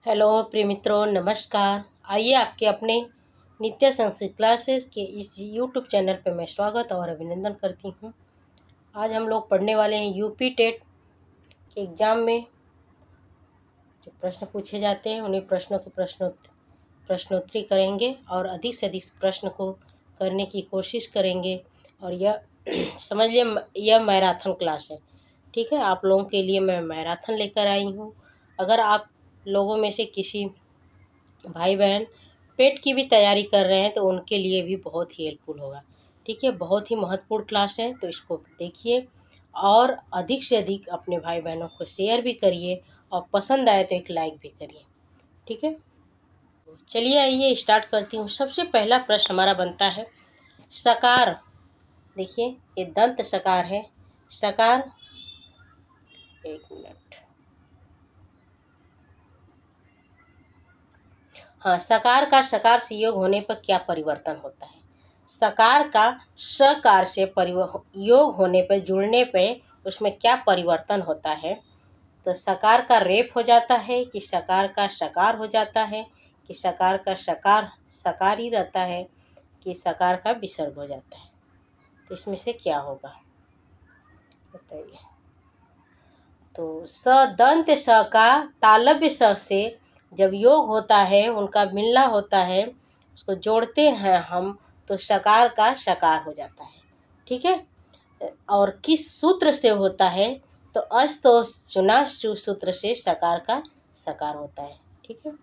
Hello प्रिय मित्रों, नमस्कार। आइए आपके अपने नित्य संस्कृत क्लासेस के इस यूट्यूब चैनल पर मैं स्वागत और अभिनंदन करती हूँ। आज हम लोग पढ़ने वाले हैं यूपी टेट के एग्ज़ाम में जो प्रश्न पूछे जाते हैं उन्हीं प्रश्नों के प्रश्नोत्तरी करेंगे और अधिक से अधिक प्रश्न को करने की कोशिश करेंगे। और यह समझिए, यह मैराथन क्लास है। ठीक है, आप लोगों के लिए मैं मैराथन लेकर आई हूँ। अगर आप लोगों में से किसी भाई बहन पेट की भी तैयारी कर रहे हैं तो उनके लिए भी बहुत ही हेल्पफुल होगा। ठीक है, बहुत ही महत्वपूर्ण क्लास है, तो इसको देखिए और अधिक से अधिक अपने भाई बहनों को शेयर भी करिए और पसंद आए तो एक लाइक भी करिए। ठीक है, चलिए आइए स्टार्ट करती हूँ। सबसे पहला प्रश्न हमारा बनता है सकार। देखिए, ये दंत सकार है। सकार, एक मिनट। हाँ, सकार का सकार से योग होने पर क्या परिवर्तन होता है? सकार का सकार से योग होने पर, जुड़ने पे उसमें क्या परिवर्तन होता है? तो सकार का रेप हो जाता है कि सकार का सकार हो जाता है कि सकार का सकार सकार ही रहता है कि सकार का विसर्ग हो जाता है? तो इसमें से क्या होगा बताइए। तो स दंत स का तालव्य स से जब योग होता है, उनका मिलना होता है, उसको जोड़ते हैं हम तो सकार का सकार हो जाता है। ठीक है, और किस सूत्र से होता है? तो अस्तोचुनाश्चु सूत्र से सकार का सकार होता है। ठीक है,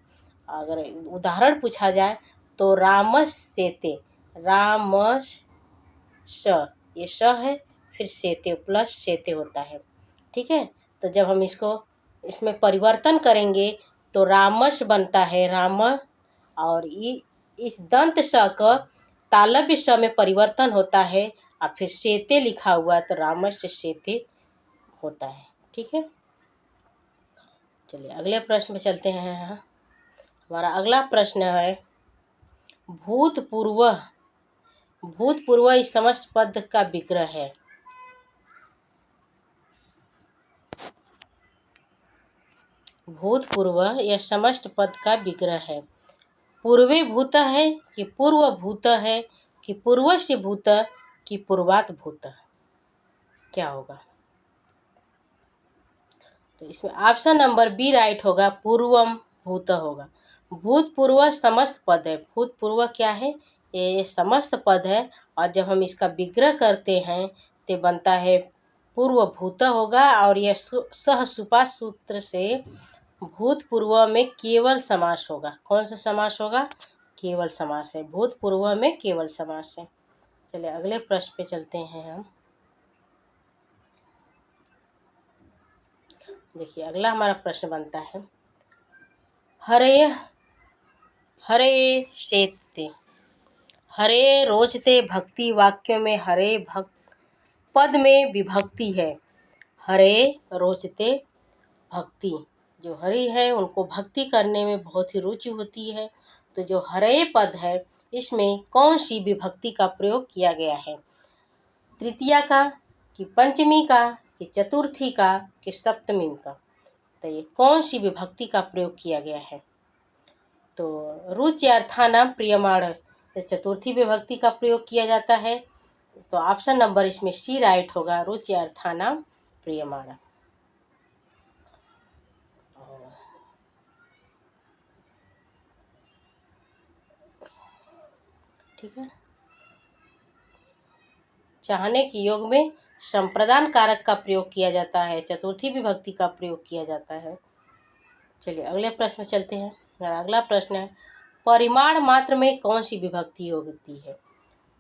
अगर उदाहरण पूछा जाए तो रामस सेते, रामस स, ये स है, फिर सेते प्लस सेते होता है। ठीक है, तो जब हम इसमें परिवर्तन करेंगे तो रामस बनता है राम, और इस दंत स का तालव्य स में परिवर्तन होता है और फिर सेते लिखा हुआ तो रामस सेते होता है। ठीक है, चलिए अगले प्रश्न में चलते हैं। हमारा अगला प्रश्न है भूतपूर्व। भूतपूर्व इस समस्त पद का विग्रह है। भूतपूर्व यह समस्त पद का विग्रह है। पूर्वे भूत है कि पूर्व भूत है कि पूर्वस्य भूत कि पूर्वात भूत? क्या होगा? तो इसमें ऑप्शन नंबर बी राइट होगा, पूर्वम भूत होगा। भूतपूर्व समस्त पद है। भूतपूर्व क्या है? ये समस्त पद है, और जब हम इसका विग्रह करते हैं तो बनता है पूर्व भूत होगा। और यह सह सुपा सूत्र से भूतपूर्व में केवल समास होगा। कौन सा समास होगा? केवल समास है। भूतपूर्व में केवल समास है। चलिए अगले प्रश्न पे चलते हैं हम। देखिए, अगला हमारा प्रश्न बनता है हरे हरे शेते। हरे रोचते भक्ति वाक्यों में हरे भक्त पद में विभक्ति है। हरे रोचते भक्ति, जो हरि है उनको भक्ति करने में बहुत ही रुचि होती है। तो जो हरे पद है इसमें कौन सी विभक्ति का प्रयोग किया गया है? तृतीया का कि पंचमी का कि चतुर्थी का कि सप्तमी का? तो ये कौन सी विभक्ति का प्रयोग किया गया है? तो रुचि अर्थानाम प्रियमाण, चतुर्थी विभक्ति का प्रयोग किया जाता है। तो ऑप्शन नंबर इसमें सी राइट होगा, रुचि अर्थानाम प्रियमाण। ठीक है, चाहने के योग में संप्रदान कारक का प्रयोग किया जाता है, चतुर्थी विभक्ति का प्रयोग किया जाता है। चलिए अगले प्रश्न में चलते हैं। अगला प्रश्न है परिमाण मात्र में कौन सी विभक्ति होती है?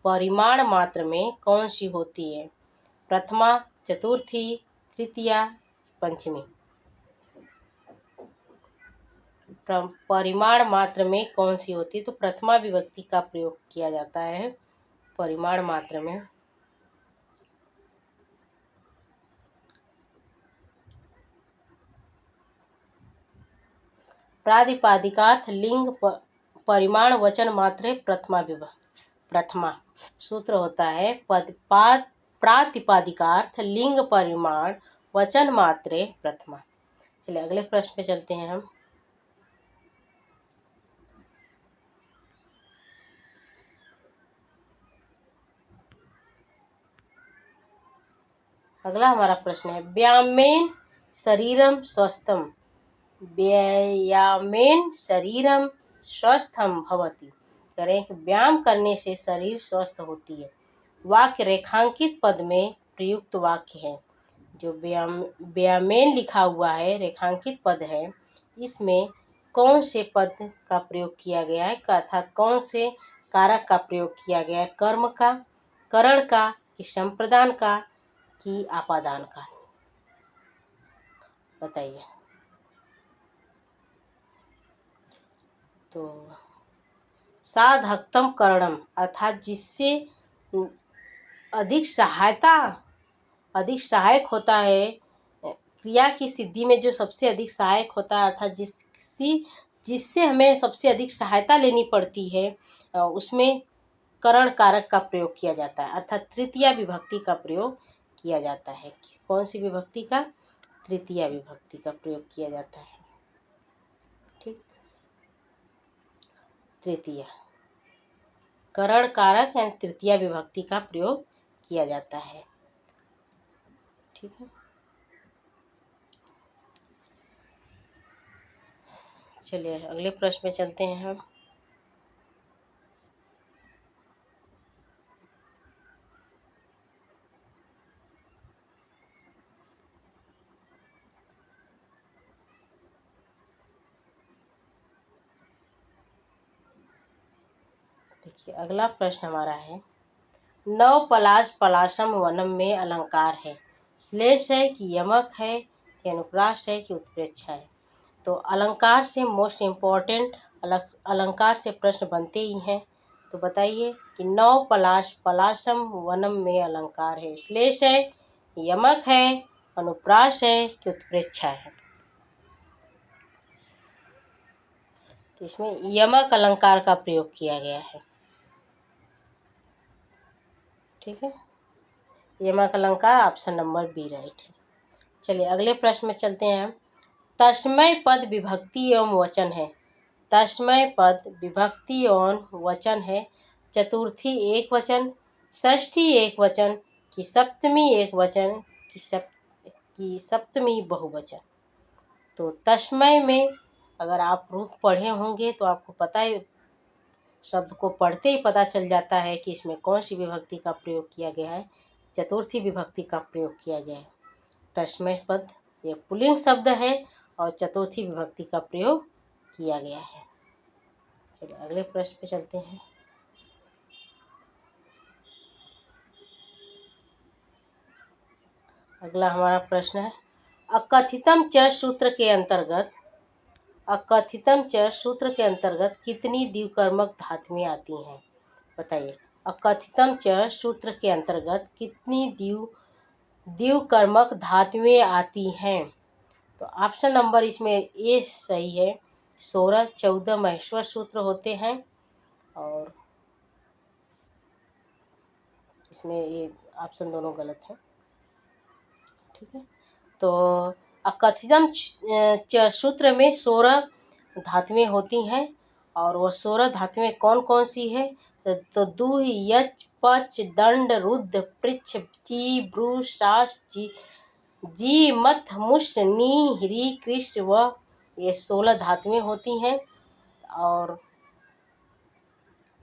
परिमाण मात्र में कौन सी होती है? प्रथमा, चतुर्थी, तृतीया, पंचमी? परिमाण मात्र में कौन सी होती है? तो प्रथमा विभक्ति का प्रयोग किया जाता है परिमाण मात्र में। प्रातिपादिकार्थ लिंग परिमाण वचन मात्रे प्रथमा सूत्र होता है प्रातिपादिकार्थ लिंग परिमाण वचन मात्रे प्रथमा। चलिए अगले प्रश्न पे चलते हैं हम। अगला हमारा प्रश्न है, व्यायामेन शरीरम स्वस्थम, व्यायामेन शरीरम स्वस्थम भवति। कह रहे हैं कि व्यायाम करने से शरीर स्वस्थ होती है। वाक्य रेखांकित पद में प्रयुक्त वाक्य है। जो व्यायामेन लिखा हुआ है, रेखांकित पद है, इसमें कौन से पद का प्रयोग किया गया है, अर्थात कौन से कारक का प्रयोग किया गया है, कर्म का, करण का, कि संप्रदान का, कि आपादान का, बताइए। तो साधकतम करणम, अर्थात जिससे अधिक सहायक होता है, क्रिया की सिद्धि में जो सबसे अधिक सहायक होता है, अर्थात जिससे हमें सबसे अधिक सहायता लेनी पड़ती है, उसमें करण कारक का प्रयोग किया जाता है, अर्थात तृतीया विभक्ति का प्रयोग किया जाता है। कौन सी विभक्ति का? तृतीया विभक्ति का प्रयोग किया जाता है। ठीक, तृतीया करण कारक यानी तृतीया विभक्ति का प्रयोग किया जाता है। ठीक है, चलिए अगले प्रश्न में चलते हैं हम। देखिए अगला प्रश्न हमारा है, नव पलाश पलाशम वनम में अलंकार है, श्लेष है कि यमक है, कि अनुप्रास है, कि उत्प्रेक्षा है। तो अलंकार से मोस्ट इम्पॉर्टेंट अलंकार से प्रश्न बनते ही हैं। तो बताइए कि नव पलाश पलाशम वनम में अलंकार है, श्लेष है, यमक है, अनुप्रास है, कि उत्प्रेक्षा है। तो इसमें यमक अलंकार का प्रयोग किया गया है। ठीक है, यमक अलंकार ऑप्शन नंबर बी राइट है। चलिए अगले प्रश्न में चलते हैं हम। तस्मय पद विभक्ति एवं वचन है, तस्मय पद विभक्ति एवं वचन है, चतुर्थी एक वचन, षष्ठी एक वचन, कि सप्तमी एक वचन, कि सप्तमी बहुवचन। तो तस्मय में अगर आप रूप पढ़े होंगे तो आपको पता है, शब्द को पढ़ते ही पता चल जाता है कि इसमें कौन सी विभक्ति का प्रयोग किया गया है, चतुर्थी विभक्ति का प्रयोग किया गया है। तस्मय पद ये पुल्लिंग शब्द है और चतुर्थी विभक्ति का प्रयोग किया गया है। चलिए अगले प्रश्न पे चलते हैं। अगला हमारा प्रश्न है, अकथितम च सूत्र के अंतर्गत, अकथितम च सूत्र के अंतर्गत कितनी द्विकर्मक धातुएं आती हैं, बताइए। अकथितम च सूत्र के अंतर्गत कितनी द्विकर्मक धातुएं आती हैं। तो ऑप्शन नंबर इसमें ए सही है, 16, 14 महेश्वर सूत्र होते हैं, और इसमें ये ऑप्शन दोनों गलत है। ठीक है, तो अकथितम च सूत्र में 16 धातुएं होती हैं, और वह 16 धातुएं कौन कौन सी है? तो दूह, यच, पच, दंड, रुद्र, पृच्छ, ची, ब्रू, शास, जी, मथ, मुष, नी, ह्री, कृष, व, ये 16 धातुएं होती हैं। और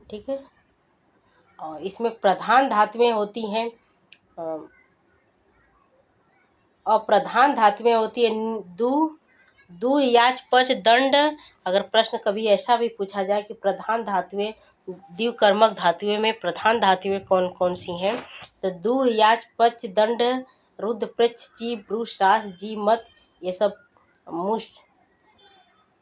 ठीक है, और इसमें प्रधान धातुएं होती हैं, और प्रधान धातुएं होती है दू, याच, पच, दंड। अगर प्रश्न कभी ऐसा भी पूछा जाए कि प्रधान धातुएं, द्विकर्मक धातुएं में प्रधान धातुएं कौन कौन सी हैं, तो दू, याच, पच, दंड, रुद्र, पृच्छ, ची, ब्रू, शास, जी, मत, ये सब, मुष,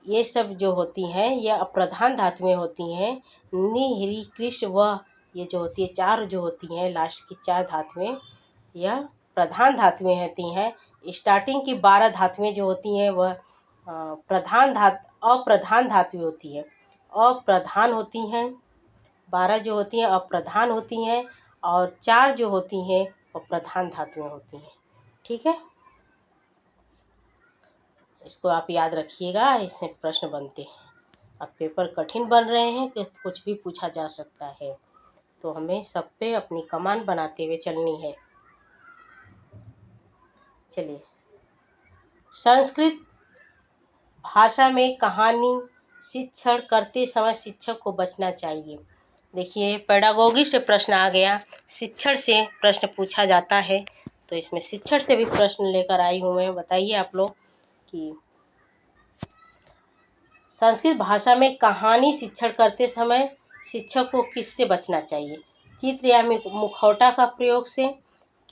ये सब जो होती हैं ये अप्रधान धातुएं होती हैं। नि, ह्री, कृष, व, ये जो होती है चार जो होती हैं, लास्ट की 4 धातुएं यह प्रधान धातुएं होती हैं। स्टार्टिंग की 12 धातुएं जो होती हैं वह अप्रधान धातुएं होती हैं, अप्रधान होती हैं। 12 जो होती हैं अप्रधान होती हैं, और 4 जो होती हैं वह प्रधान धातुएं होती हैं। ठीक है, इसको आप याद रखिएगा, इससे प्रश्न बनते हैं। अब पेपर कठिन बन रहे हैं कि कुछ भी पूछा जा सकता है, तो हमें सब पे अपनी कमान बनाते हुए चलनी है। चलिए, संस्कृत भाषा में कहानी शिक्षण करते समय शिक्षक को बचना चाहिए। देखिए, पेडागोगी से प्रश्न आ गया, शिक्षण से प्रश्न पूछा जाता है, तो इसमें शिक्षण से भी प्रश्न लेकर आई हूँ मैं। बताइए आप लोग कि संस्कृत भाषा में कहानी शिक्षण करते समय शिक्षक को किससे बचना चाहिए? चित्र या मुखौटा का प्रयोग से,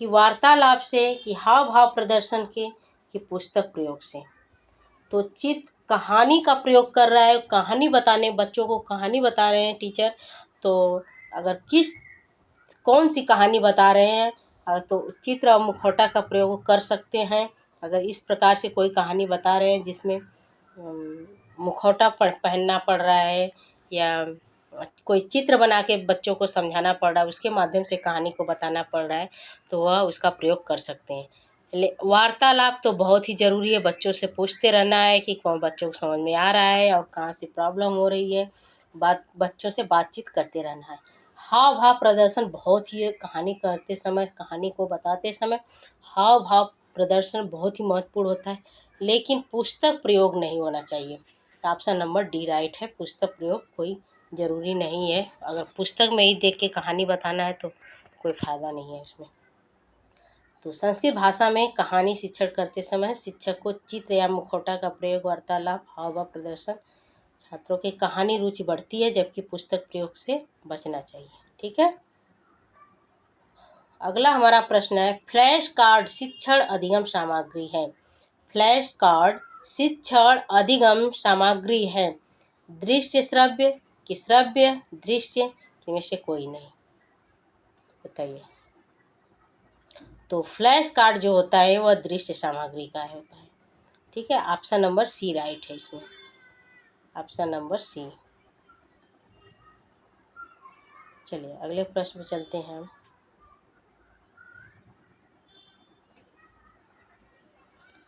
कि वार्तालाप से, कि हाव भाव प्रदर्शन के, कि पुस्तक प्रयोग से। तो चित्र कहानी का प्रयोग कर रहा है, कहानी बताने, बच्चों को कहानी बता रहे हैं टीचर, तो अगर कौन सी कहानी बता रहे हैं, तो चित्र और मुखौटा का प्रयोग कर सकते हैं। अगर इस प्रकार से कोई कहानी बता रहे हैं जिसमें मुखौटा पहनना पड़ रहा है, या कोई चित्र बना के बच्चों को समझाना पड़ रहा है, उसके माध्यम से कहानी को बताना पड़ रहा है, तो वह उसका प्रयोग कर सकते हैं। वार्तालाप तो बहुत ही ज़रूरी है, बच्चों से पूछते रहना है कि कौन बच्चों को समझ में आ रहा है और कहाँ से प्रॉब्लम हो रही है, बच्चों से बातचीत करते रहना है। हाव भाव प्रदर्शन बहुत ही, कहानी करते समय, कहानी को बताते समय हाव भाव प्रदर्शन बहुत ही महत्वपूर्ण होता है, लेकिन पुस्तक प्रयोग नहीं होना चाहिए। तो ऑप्शन नंबर डी राइट है, पुस्तक प्रयोग कोई ज़रूरी नहीं है। अगर पुस्तक में ही देख के कहानी बताना है तो कोई फ़ायदा नहीं है इसमें। तो संस्कृत भाषा में कहानी शिक्षण करते समय शिक्षक को चित्र या मुखौटा का प्रयोग, वार्तालाप, हाव भाव प्रदर्शन, छात्रों की कहानी रुचि बढ़ती है, जबकि पुस्तक प्रयोग से बचना चाहिए। ठीक है। अगला हमारा प्रश्न है, फ्लैश कार्ड शिक्षण अधिगम सामग्री है। फ्लैश कार्ड शिक्षण अधिगम सामग्री है। दृश्य श्रव्य, कि श्रव्य दृश्य, इनमें से कोई नहीं। बताइए। तो फ्लैश कार्ड जो होता है वह दृश्य सामग्री का होता है। ठीक है, ऑप्शन नंबर सी राइट है इसमें, ऑप्शन नंबर सी। चलिए अगले प्रश्न पे चलते हैं हम।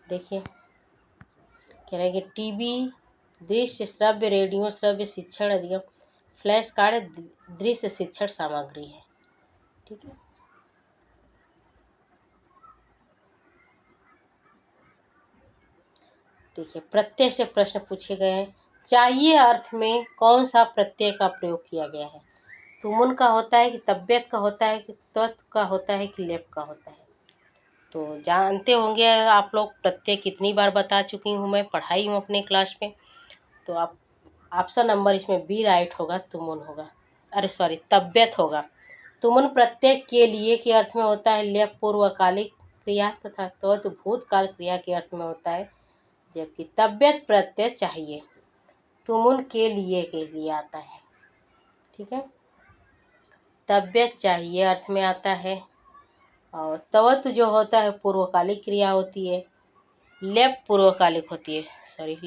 देखिए, कह रहे हैं कि टीवी दृश्य श्रव्य, रेडियो श्रव्य शिक्षण अधिगम, फ्लैश कार्ड दृश्य शिक्षण सामग्री है। ठीक है। देखिए, प्रत्यय से प्रश्न पूछे गए हैं। चाहिए अर्थ में कौन सा प्रत्यय का प्रयोग किया गया है? तुमुन का होता है, कि तबियत का होता है, कि त्वत् का होता है, कि लेप का होता है? तो जानते होंगे आप लोग, प्रत्यय कितनी बार बता चुकी हूँ मैं, पढ़ाई हूँ अपने क्लास में। तो आप ऑप्शन नंबर इसमें बी राइट होगा, तुमुन होगा, अरे सॉरी तबियत होगा। तुमुन प्रत्यय के लिए के अर्थ में होता है लेप पूर्वकालिक क्रिया, तथा त्वत् भूतकाल क्रिया के अर्थ में होता है, जबकि तबियत प्रत्यय चाहिए तुमुन के लिए आता है। ठीक है, तबियत चाहिए अर्थ में आता है, और तवत जो होता है पूर्वकालिक क्रिया होती है, लेप पूर्वकालिक होती है, सॉरी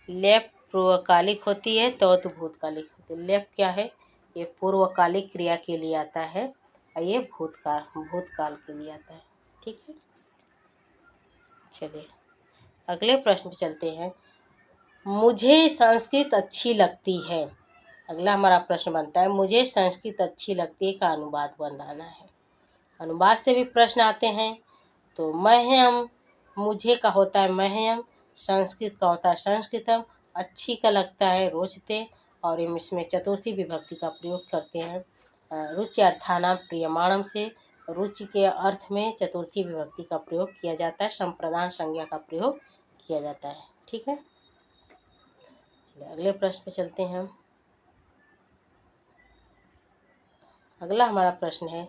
लेप पूर्वकालिक होती है, तवत भूतकालिक होती है। लेप क्या है? ये पूर्वकालिक क्रिया के लिए आता है, और ये भूतकाल के लिए आता है। ठीक है। चलिए अगले प्रश्न पे चलते हैं। मुझे संस्कृत अच्छी लगती है। अगला हमारा प्रश्न बनता है, मुझे संस्कृत अच्छी लगती है का अनुवाद बनाना है। अनुवाद से भी प्रश्न आते हैं। तो मह्यम, मुझे का होता है मह्यम, संस्कृत का होता है संस्कृतम, अच्छी का लगता है रोचते, और इसमें चतुर्थी विभक्ति का प्रयोग करते हैं। रुचि अर्थानाम प्रियमाणम से रुचि के अर्थ में चतुर्थी विभक्ति का प्रयोग किया जाता है, संप्रदान संज्ञा का प्रयोग किया जाता है। ठीक है। चलिए अगले प्रश्न पे चलते हैं हम। अगला हमारा प्रश्न है,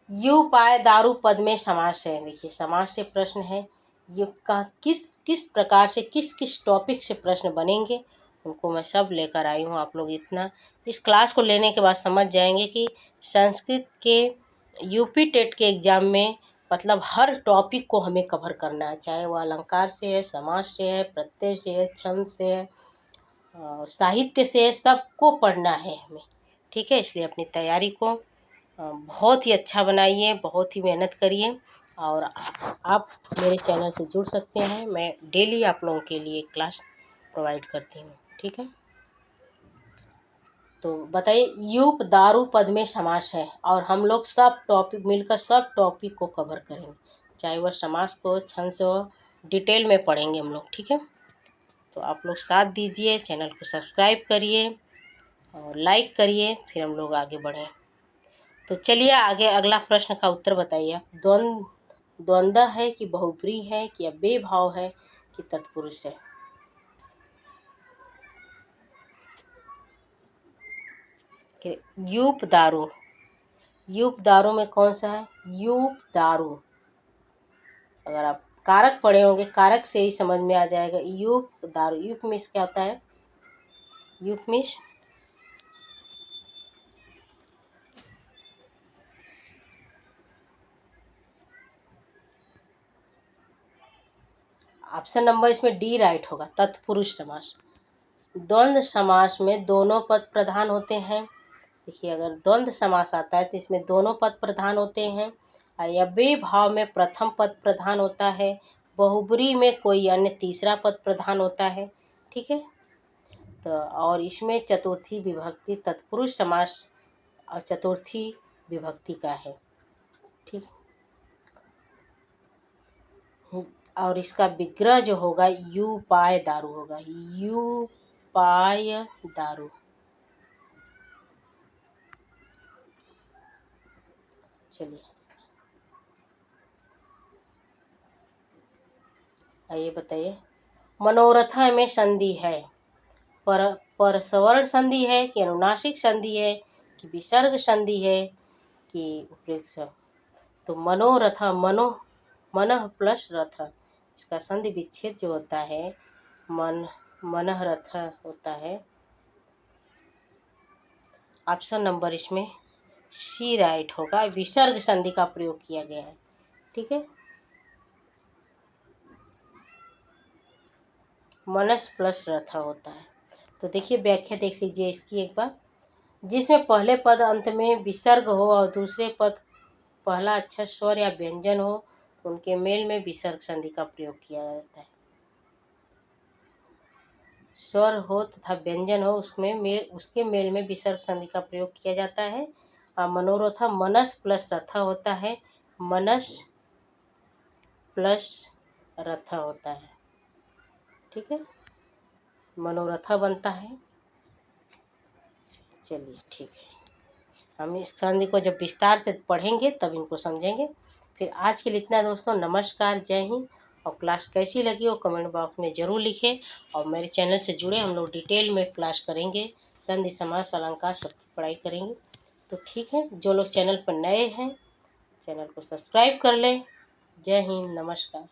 यू पाए दारू पद में समास है। देखिए, समास से प्रश्न है, ये का किस प्रकार से किस टॉपिक से प्रश्न बनेंगे, उनको मैं सब लेकर आई हूँ। आप लोग इतना इस क्लास को लेने के बाद समझ जाएंगे कि संस्कृत के यूपी टेट के एग्ज़ाम में मतलब हर टॉपिक को हमें कवर करना है, चाहे वह अलंकार से है, समास से है, प्रत्यय से है, छंद से है, साहित्य से, सबको पढ़ना है हमें। ठीक है, इसलिए अपनी तैयारी को बहुत ही अच्छा बनाइए, बहुत ही मेहनत करिए, और आप मेरे चैनल से जुड़ सकते हैं। मैं डेली आप लोगों के लिए क्लास प्रोवाइड करती हूँ। ठीक है। तो बताइए, यूप दारू पद में समास है, और हम लोग सब टॉपिक मिलकर सब टॉपिक को कवर करेंगे। चाहे वह समास को छंद से हो, डिटेल में पढ़ेंगे हम लोग, ठीक है। तो आप लोग साथ दीजिए, चैनल को सब्सक्राइब करिए और लाइक करिए, फिर हम लोग आगे बढ़ें। तो चलिए आगे अगला प्रश्न का उत्तर बताइए। द्वंद्व है कि बहुब्रीहि है कि अव्ययभाव है कि तत्पुरुष है? यूप दारू, यूप दारू में कौन सा है? यूप दारू। अगर आप कारक पढ़े होंगे, कारक से ही समझ में आ जाएगा। यूप दारू, यूप मिश क्या होता है? यूप मिश ऑप्शन नंबर इसमें डी राइट होगा, तत्पुरुष समास। द्वंद्व समास में दोनों पद प्रधान होते हैं। देखिए, अगर द्वंद्व समास आता है तो इसमें दोनों पद प्रधान होते हैं। अव्यय भाव में प्रथम पद प्रधान होता है। बहुब्रीहि में कोई अन्य तीसरा पद प्रधान होता है, ठीक है। तो और इसमें चतुर्थी विभक्ति तत्पुरुष समास और चतुर्थी विभक्ति का है, ठीक। और इसका विग्रह जो होगा यूपाय दारू होगा, यूपाय दारू। चलिए आइए बताइए। मनोरथ में संधि है, पर सवर्ण संधि है कि अनुनासिक संधि है कि विसर्ग संधि है कि उपयुक्त? तो मनोरथ, मनः प्लस रथ, इसका संधि विच्छेद जो होता है मनः रथ होता है। ऑप्शन नंबर इसमें सी राइट होगा, विसर्ग संधि का प्रयोग किया गया है, ठीक है। मनस प्लस रथ होता है। तो देखिए व्याख्या देख लीजिए इसकी एक बार। जिसमें पहले पद अंत में विसर्ग हो और दूसरे पद पहला अक्षर स्वर या व्यंजन हो, उनके मेल में विसर्ग संधि का प्रयोग किया जाता है। स्वर हो तथा व्यंजन हो, उसके मेल में विसर्ग संधि का प्रयोग किया जाता है। और मनोरथ मनस प्लस रथ होता है, मनस प्लस रथ होता है, ठीक है। मनोरथ बनता है। चलिए ठीक है, हम इस संधि को जब विस्तार से पढ़ेंगे तब इनको समझेंगे। फिर आज के लिए इतना दोस्तों, नमस्कार, जय हिंद। और क्लास कैसी लगी वो कमेंट बॉक्स में ज़रूर लिखें। और मेरे चैनल से जुड़े, हम लोग डिटेल में क्लास करेंगे, संधि समास अलंकार सबकी पढ़ाई करेंगे। तो ठीक है, जो लोग चैनल पर नए हैं चैनल को सब्सक्राइब कर लें। जय हिंद, नमस्कार।